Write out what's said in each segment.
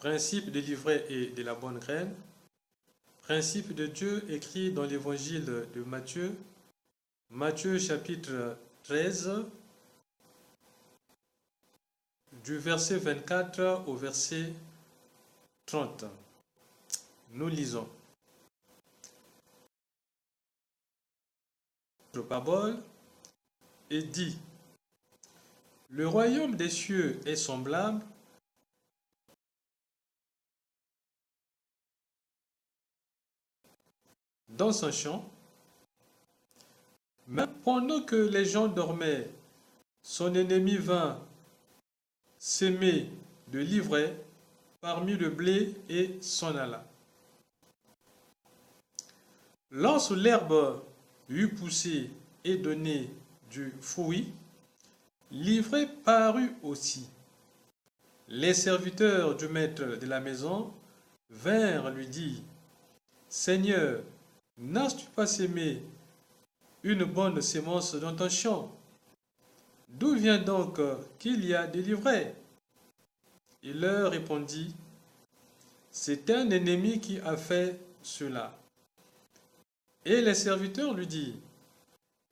Principe de l'ivraie et de la bonne graine. Principe de Dieu écrit dans l'évangile de Matthieu. Matthieu chapitre 13, du verset 24 au verset 30. Nous lisons. La parole est dit: le royaume des cieux est semblable dans un champ. Mais pendant que les gens dormaient, son ennemi vint s'aimer de l'ivraie parmi le blé et s'en alla. Lorsque l'herbe eut poussé et donné du fruit, l'ivraie parut aussi. Les serviteurs du maître de la maison vinrent lui dire: Seigneur, n'as-tu pas sémé une bonne sémence dans ton champ? D'où vient donc qu'il y a de l'ivraie? Il leur répondit: c'est un ennemi qui a fait cela. Et les serviteurs lui dirent: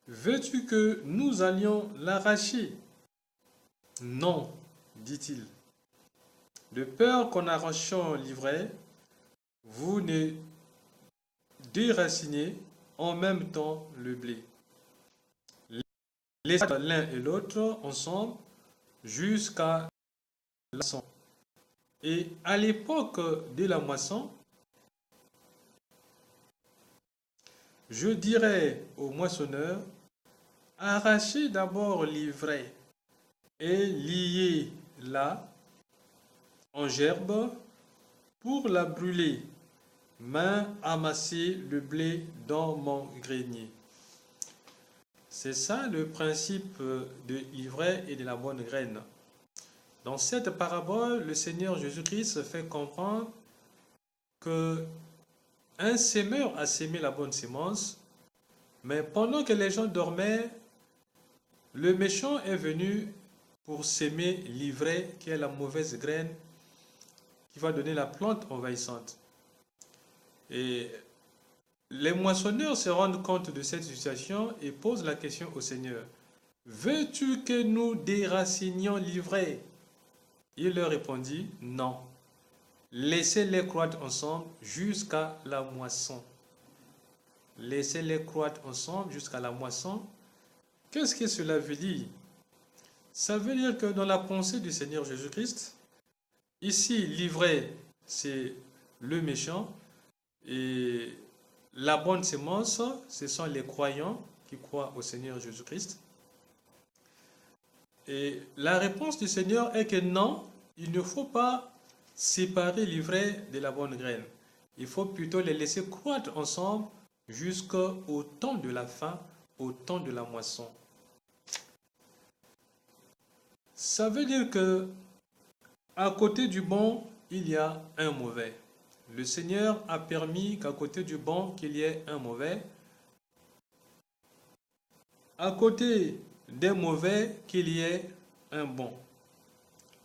veux-tu que nous allions l'arracher? Non, dit-il, de peur qu'en arrachant l'ivraie, vous ne déracinez en même temps le blé. Laissez l'un et l'autre ensemble jusqu'à la moisson. Et à l'époque de la moisson, je dirais aux moissonneurs: arrachez d'abord l'ivraie et liez-la en gerbe pour la brûler, mais amassez le blé dans mon grenier. C'est ça le principe de l'ivraie et de la bonne graine. Dans cette parabole, le Seigneur Jésus-Christ fait comprendre que un semeur a sémé la bonne sémence, mais pendant que les gens dormaient, le méchant est venu pour s'aimer l'ivraie, qui est la mauvaise graine, qui va donner la plante envahissante. Et les moissonneurs se rendent compte de cette situation et posent la question au Seigneur: veux-tu que nous déracinions l'ivraie? Il leur répondit: non, laissez-les croître ensemble jusqu'à la moisson. Laissez-les croître ensemble jusqu'à la moisson. Qu'est-ce que cela veut dire? Ça veut dire que dans la pensée du Seigneur Jésus-Christ, ici, l'ivraie, c'est le méchant, et la bonne sémence, ce sont les croyants qui croient au Seigneur Jésus-Christ. Et la réponse du Seigneur est que non, il ne faut pas séparer l'ivraie de la bonne graine. Il faut plutôt les laisser croître ensemble jusqu'au temps de la fin, au temps de la moisson. Ça veut dire que à côté du bon, il y a un mauvais. Le Seigneur a permis qu'à côté du bon, qu'il y ait un mauvais. À côté des mauvais, qu'il y ait un bon.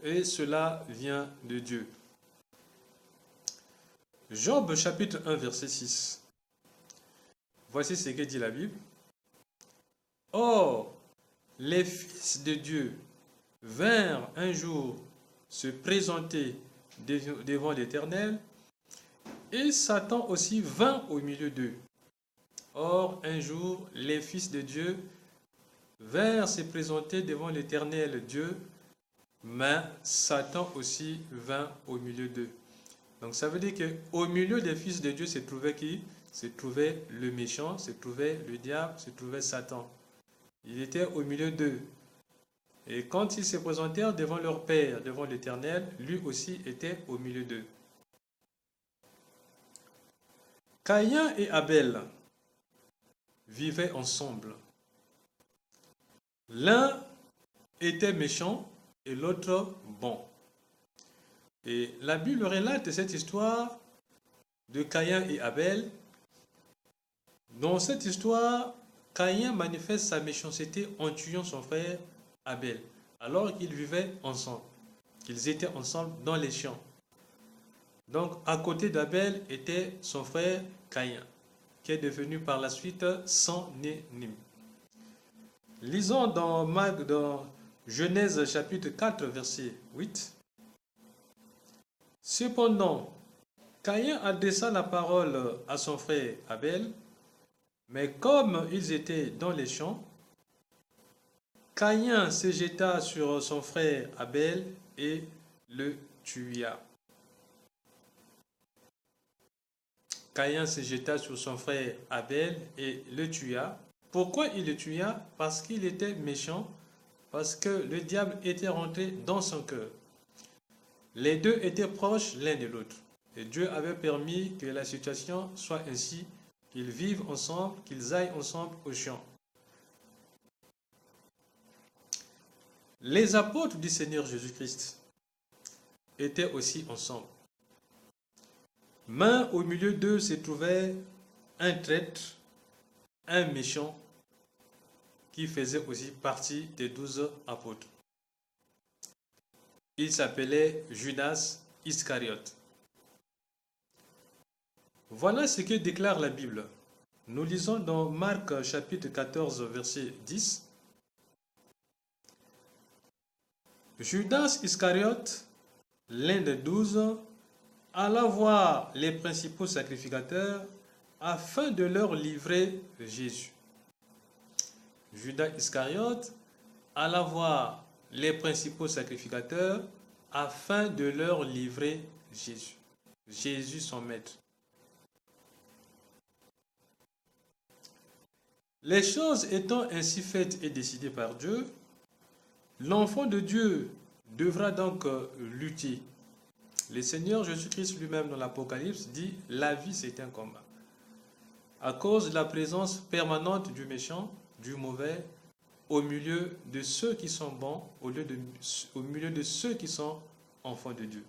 Et cela vient de Dieu. Job chapitre 1 verset 6. Voici ce que dit la Bible. Or, les fils de Dieu vinrent un jour se présenter devant l'Éternel, et Satan aussi vint au milieu d'eux. Or, un jour, les fils de Dieu vinrent se présenter devant l'Éternel Dieu, mais Satan aussi vint au milieu d'eux. Donc ça veut dire qu'au milieu des fils de Dieu se trouvait qui? Se trouvait le méchant, se trouvait le diable, se trouvait Satan. Il était au milieu d'eux. Et quand ils se présentèrent devant leur Père, devant l'Éternel, lui aussi était au milieu d'eux. Caïn et Abel vivaient ensemble. L'un était méchant et l'autre bon. Et la Bible relate cette histoire de Caïn et Abel. Dans cette histoire, Caïn manifeste sa méchanceté en tuant son frère Abel, alors qu'ils vivaient ensemble, qu'ils étaient ensemble dans les champs. Donc, à côté d'Abel était son frère Caïn, qui est devenu par la suite son ennemi. Lisons dans Genèse chapitre 4, verset 8. Cependant, Caïn adressa la parole à son frère Abel, mais comme ils étaient dans les champs, Caïn se jeta sur son frère Abel et le tua. Caïn se jeta sur son frère Abel et le tua. Pourquoi il le tua? Parce qu'il était méchant, parce que le diable était rentré dans son cœur. Les deux étaient proches l'un de l'autre. Et Dieu avait permis que la situation soit ainsi, qu'ils vivent ensemble, qu'ils aillent ensemble au champ. Les apôtres du Seigneur Jésus-Christ étaient aussi ensemble. Mais au milieu d'eux se trouvait un traître, un méchant, qui faisait aussi partie des 12 apôtres. Il s'appelait Judas Iscariote. Voilà ce que déclare la Bible. Nous lisons dans Marc chapitre 14, verset 10. Judas Iscariote, l'un des 12, alla voir les principaux sacrificateurs afin de leur livrer Jésus. Judas Iscariote alla voir les principaux sacrificateurs afin de leur livrer Jésus. Jésus son maître. Les choses étant ainsi faites et décidées par Dieu, l'enfant de Dieu devra donc lutter. Le Seigneur Jésus-Christ lui-même dans l'Apocalypse dit « La vie c'est un combat ». À cause de la présence permanente du méchant, du mauvais, au milieu de ceux qui sont bons, au milieu de ceux qui sont enfants de Dieu.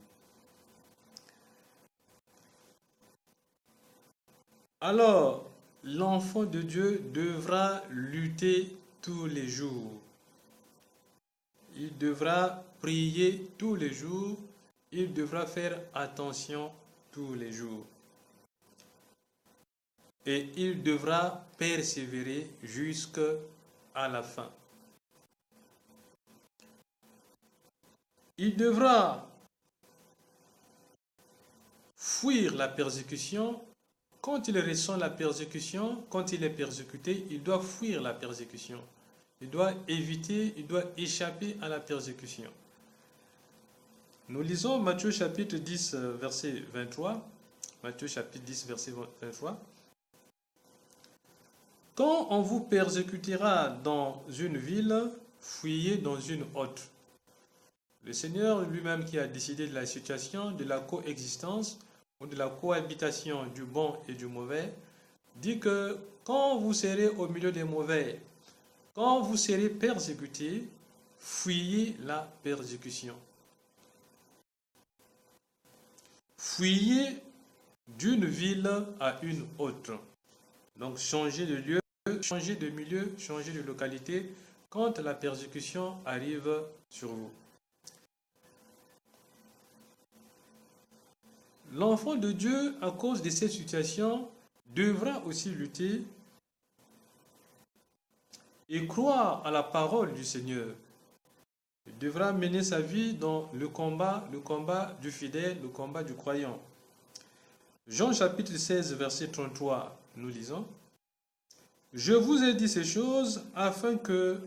Alors, l'enfant de Dieu devra lutter tous les jours. Il devra prier tous les jours. Il devra faire attention tous les jours. Et il devra persévérer jusqu'à la fin. Il devra fuir la persécution. Quand il ressent la persécution, quand il est persécuté, il doit fuir la persécution. Il doit éviter, il doit échapper à la persécution. Nous lisons Matthieu chapitre 10, verset 23. Matthieu chapitre 10, verset 23. Quand on vous persécutera dans une ville, fuyez dans une autre. Le Seigneur lui-même qui a décidé de la situation, de la coexistence ou de la cohabitation du bon et du mauvais, dit que quand vous serez au milieu des mauvais, quand vous serez persécutés, fuyez la persécution. Fuyez d'une ville à une autre. Donc changez de lieu, changez de milieu, changez de localité quand la persécution arrive sur vous. L'enfant de Dieu, à cause de cette situation, devra aussi lutter et croire à la parole du Seigneur. Il devra mener sa vie dans le combat du fidèle, le combat du croyant. Jean chapitre 16, verset 33, nous lisons. Je vous ai dit ces choses afin que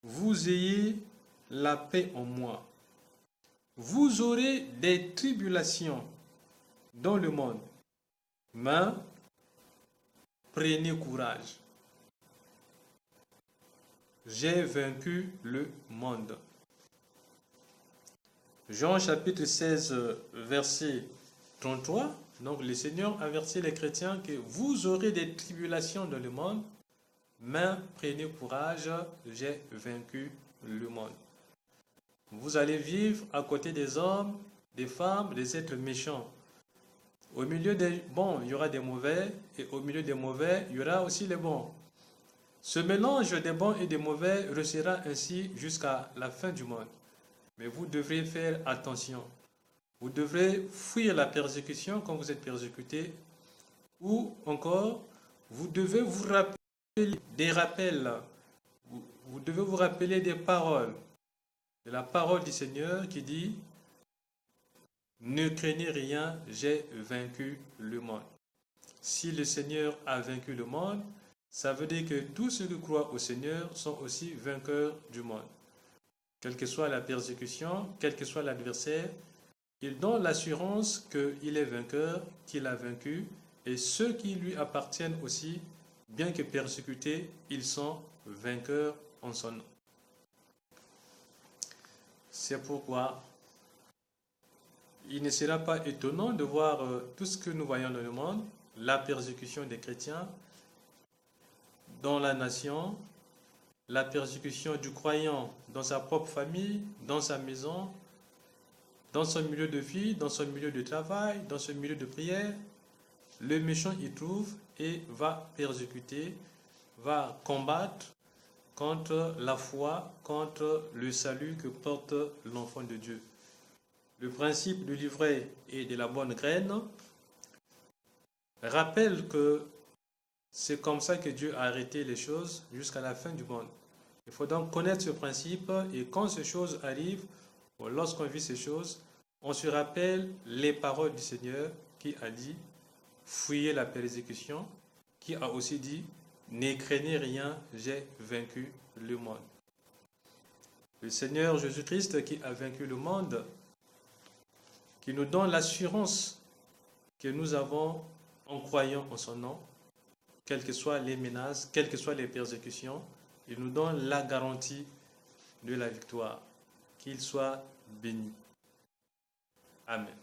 vous ayez la paix en moi. Vous aurez des tribulations dans le monde, mais prenez courage. J'ai vaincu le monde. Jean chapitre 16, verset 33. Donc le Seigneur avertit les chrétiens que vous aurez des tribulations dans le monde, mais prenez courage, j'ai vaincu le monde. Vous allez vivre à côté des hommes, des femmes, des êtres méchants. Au milieu des bons, il y aura des mauvais, et au milieu des mauvais, il y aura aussi les bons. Ce mélange des bons et des mauvais restera ainsi jusqu'à la fin du monde. Mais vous devrez faire attention. Vous devrez fuir la persécution quand vous êtes persécuté. Ou encore, vous devez vous rappeler des rappels. Vous devez vous rappeler des paroles. De la parole du Seigneur qui dit, ne craignez rien, j'ai vaincu le monde. Si le Seigneur a vaincu le monde, ça veut dire que tous ceux qui croient au Seigneur sont aussi vainqueurs du monde. Quelle que soit la persécution, quel que soit l'adversaire, il donne l'assurance qu'il est vainqueur, qu'il a vaincu, et ceux qui lui appartiennent aussi, bien que persécutés, ils sont vainqueurs en son nom. C'est pourquoi il ne sera pas étonnant de voir tout ce que nous voyons dans le monde, la persécution des chrétiens dans la nation, la persécution du croyant dans sa propre famille, dans sa maison, dans son milieu de vie, dans son milieu de travail, dans son milieu de prière. Le méchant y trouve et va persécuter, va combattre contre la foi, contre le salut que porte l'enfant de Dieu. Le principe du livret et de la bonne graine rappelle que c'est comme ça que Dieu a arrêté les choses jusqu'à la fin du monde. Il faut donc connaître ce principe et quand ces choses arrivent, ou lorsqu'on vit ces choses, on se rappelle les paroles du Seigneur qui a dit « Fuyez la persécution », qui a aussi dit « Ne craignez rien, j'ai vaincu le monde ». Le Seigneur Jésus-Christ qui a vaincu le monde, qui nous donne l'assurance que nous avons en croyant en son nom, quelles que soient les menaces, quelles que soient les persécutions, il nous donne la garantie de la victoire. Qu'il soit béni. Amen.